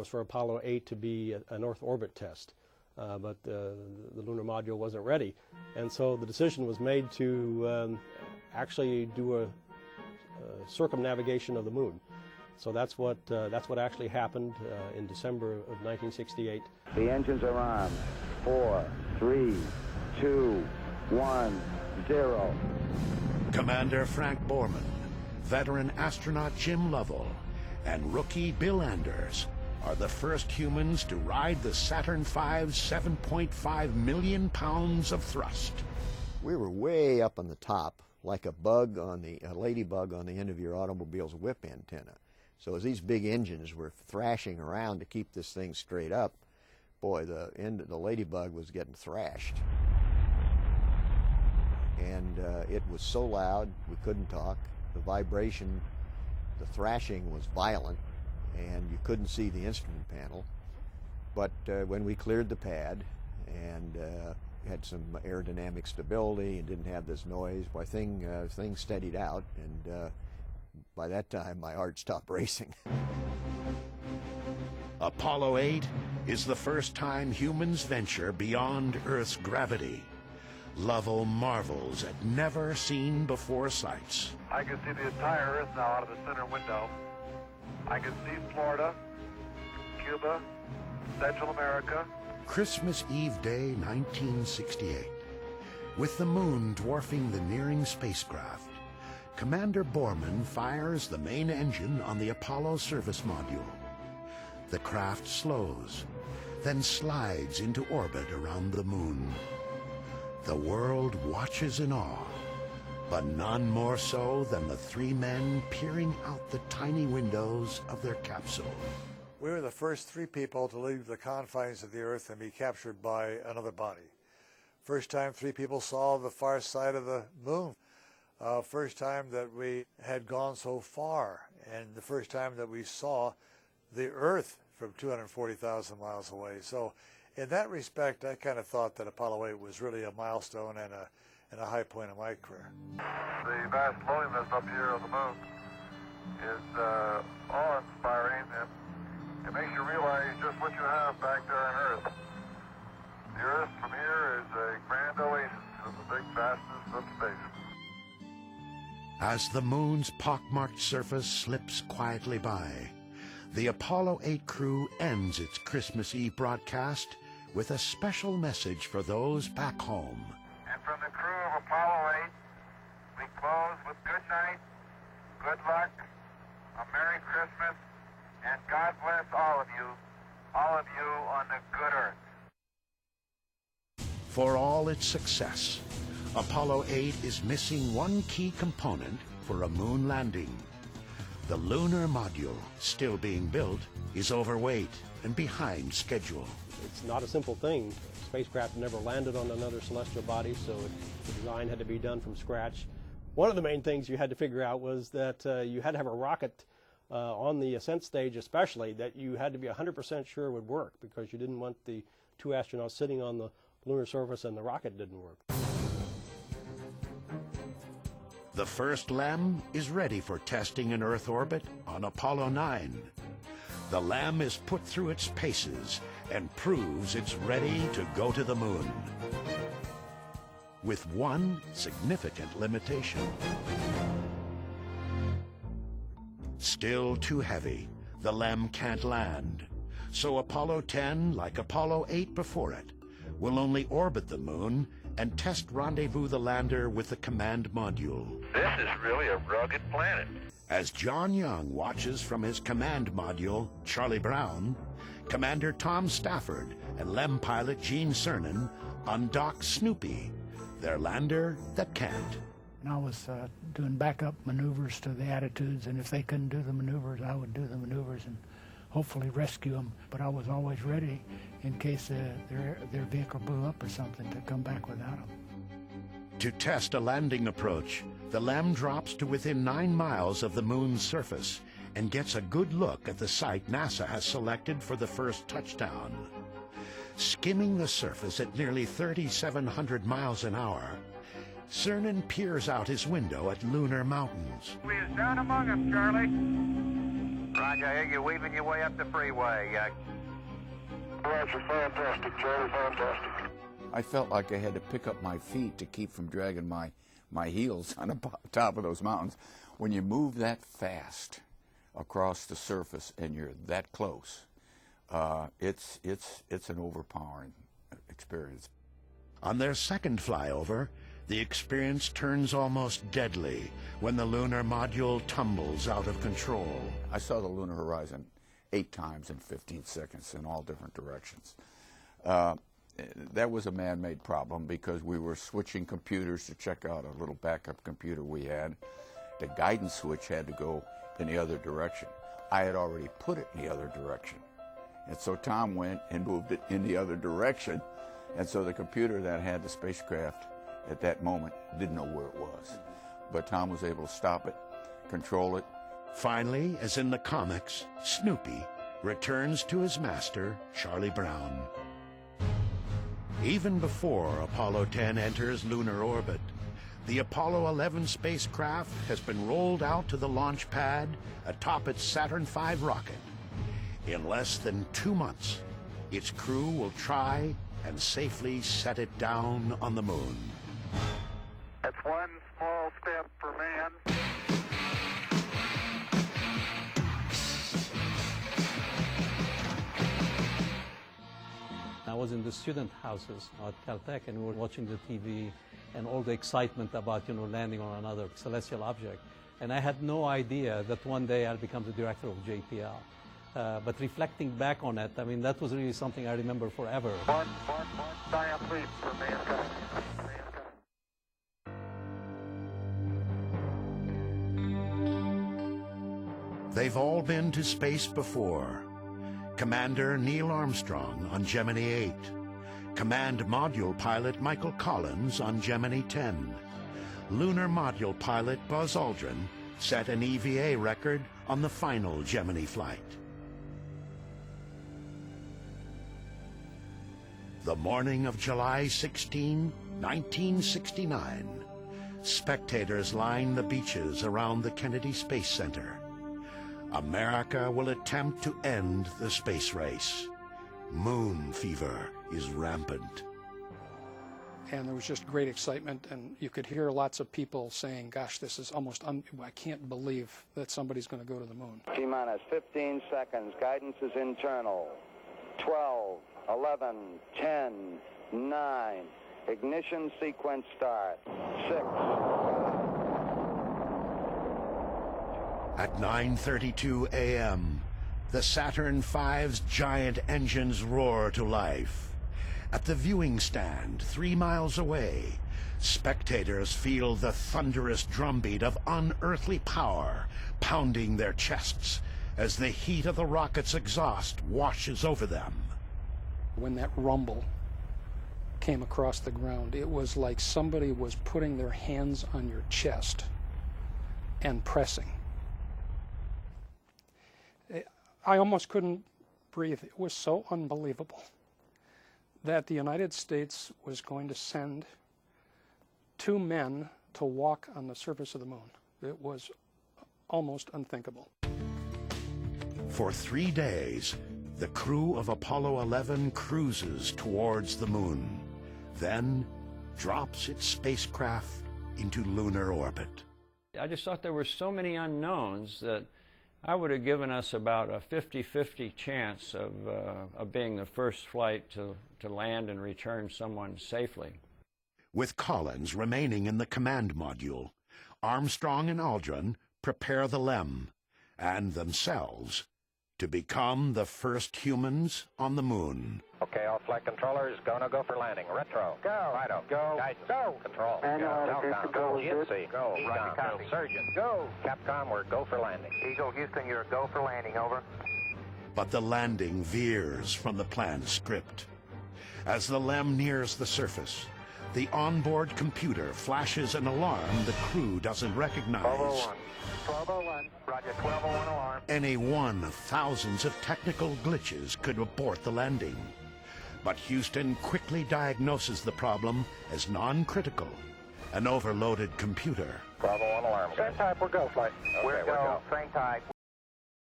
was for Apollo 8 to be an Earth orbit test, but the lunar module wasn't ready. And so the decision was made to actually do a circumnavigation of the moon. So that's what actually happened in December of 1968. The engines are on. 4, 3, 2, 1, 0. Commander Frank Borman, veteran astronaut Jim Lovell, and rookie Bill Anders are the first humans to ride the Saturn V's 7.5 million pounds of thrust. We were way up on the top, like a ladybug on the end of your automobile's whip antenna. So as these big engines were thrashing around to keep this thing straight up, boy, the ladybug was getting thrashed. And it was so loud, we couldn't talk. The vibration, the thrashing was violent, and you couldn't see the instrument panel. But when we cleared the pad and had some aerodynamic stability and didn't have this noise, boy, things steadied out, and by that time my heart stopped racing. Apollo 8 is the first time humans venture beyond Earth's gravity. Lovell marvels at never-seen-before sights. I can see the entire Earth now out of the center window. I can see Florida, Cuba, Central America. Christmas Eve Day, 1968. With the moon dwarfing the nearing spacecraft, Commander Borman fires the main engine on the Apollo service module. The craft slows, then slides into orbit around the moon. The world watches in awe, but none more so than the three men peering out the tiny windows of their capsule. We were the first three people to leave the confines of the Earth and be captured by another body. First time three people saw the far side of the moon. First time that we had gone so far, and the first time that we saw the Earth from 240,000 miles away. So in that respect, I kind of thought that Apollo 8 was really a milestone and a high point in my career. The vast loneliness up here on the moon is awe-inspiring, and it makes you realize just what you have back there on Earth. The Earth from here is a grand oasis in the big vastness of space. As the moon's pockmarked surface slips quietly by, the Apollo 8 crew ends its Christmas Eve broadcast with a special message for those back home. And from the crew of Apollo 8, we close with good night, good luck, a Merry Christmas, and God bless all of you on the good Earth. For all its success, Apollo 8 is missing one key component for a moon landing. The lunar module, still being built, is overweight and behind schedule. It's not a simple thing. Spacecraft never landed on another celestial body, so the design had to be done from scratch. One of the main things you had to figure out was that you had to have a rocket on the ascent stage especially that you had to be 100% sure would work, because you didn't want the two astronauts sitting on the lunar surface and the rocket didn't work. The first LEM is ready for testing in Earth orbit on Apollo 9. The LEM is put through its paces and proves it's ready to go to the moon. With one significant limitation. Still too heavy, the LEM can't land. So Apollo 10, like Apollo 8 before it, will only orbit the moon and test rendezvous the lander with the command module. This is really a rugged planet. As John Young watches from his command module, Charlie Brown, Commander Tom Stafford and LEM pilot Gene Cernan undock Snoopy, their lander that can't. And I was doing backup maneuvers to the attitudes, and if they couldn't do the maneuvers, I would do the maneuvers and hopefully rescue them. But I was always ready in case their vehicle blew up or something to come back without them. To test a landing approach, the LEM drops to within 9 miles of the moon's surface and gets a good look at the site NASA has selected for the first touchdown. Skimming the surface at nearly 3,700 miles an hour, Cernan peers out his window at lunar mountains. We is down among them, Charlie. Roger, I hear you weaving your way up the freeway. Roger, fantastic, Charlie, fantastic. I felt like I had to pick up my feet to keep from dragging my heels on the top of those mountains. When you move that fast across the surface and you're that close, it's an overpowering experience. On their second flyover, the experience turns almost deadly when the lunar module tumbles out of control. I saw the lunar horizon 8 times in 15 seconds in all different directions. That was a man-made problem because we were switching computers to check out a little backup computer we had. The guidance switch had to go in the other direction. I had already put it in the other direction. And so Tom went and moved it in the other direction. And so the computer that had the spacecraft at that moment didn't know where it was. But Tom was able to stop it, control it. Finally, as in the comics, Snoopy returns to his master, Charlie Brown. Even before Apollo 10 enters lunar orbit, the Apollo 11 spacecraft has been rolled out to the launch pad atop its Saturn V rocket. In less than 2 months, its crew will try and safely set it down on the moon. That's one small step for man. I was in the student houses at Caltech, and we were watching the TV and all the excitement about, landing on another celestial object. And I had no idea that one day I'll become the director of JPL. But reflecting back on it, I mean, that was really something I remember forever. One giant leap for mankind. They've all been to space before. Commander Neil Armstrong on Gemini 8. Command Module Pilot Michael Collins on Gemini 10. Lunar Module Pilot Buzz Aldrin set an EVA record on the final Gemini flight. The morning of July 16, 1969, spectators line the beaches around the Kennedy Space Center. America will attempt to end the space race. Moon fever is rampant. And there was just great excitement, and you could hear lots of people saying, gosh, this is almost, I can't believe that somebody's going to go to the moon. T-minus 15 seconds. Guidance is internal. 12, 11, 10, 9. Ignition sequence start. 6, 5. At 9:32 a.m., the Saturn V's giant engines roar to life. At the viewing stand 3 miles away, spectators feel the thunderous drumbeat of unearthly power pounding their chests as the heat of the rocket's exhaust washes over them. When that rumble came across the ground, it was like somebody was putting their hands on your chest and pressing. I almost couldn't breathe. It was so unbelievable that the United States was going to send 2 men to walk on the surface of the moon. It was almost unthinkable. For 3 days, the crew of Apollo 11 cruises towards the moon, then drops its spacecraft into lunar orbit. I just thought there were so many unknowns that I would have given us about a 50-50 chance of being the first flight to land and return someone safely. With Collins remaining in the command module, Armstrong and Aldrin prepare the LEM and themselves to become the first humans on the moon. Okay, all flight controllers, go for landing. Retro. Go. Righto. Go. Guidance. Go. Control. And go. Telcom. Go. Houston. Go. Roger, copy. Surgeon. Go. Capcom, we're go for landing. Eagle, Houston, you're go for landing, over. But the landing veers from the planned script. As the LEM nears the surface, the onboard computer flashes an alarm the crew doesn't recognize. 1201. 1201. Roger, 1201 alarm. Any one of thousands of technical glitches could abort the landing. But Houston quickly diagnoses the problem as non-critical, an overloaded computer. 1201 alarm. Same type, we're go, flight. Okay, we're go. Same type.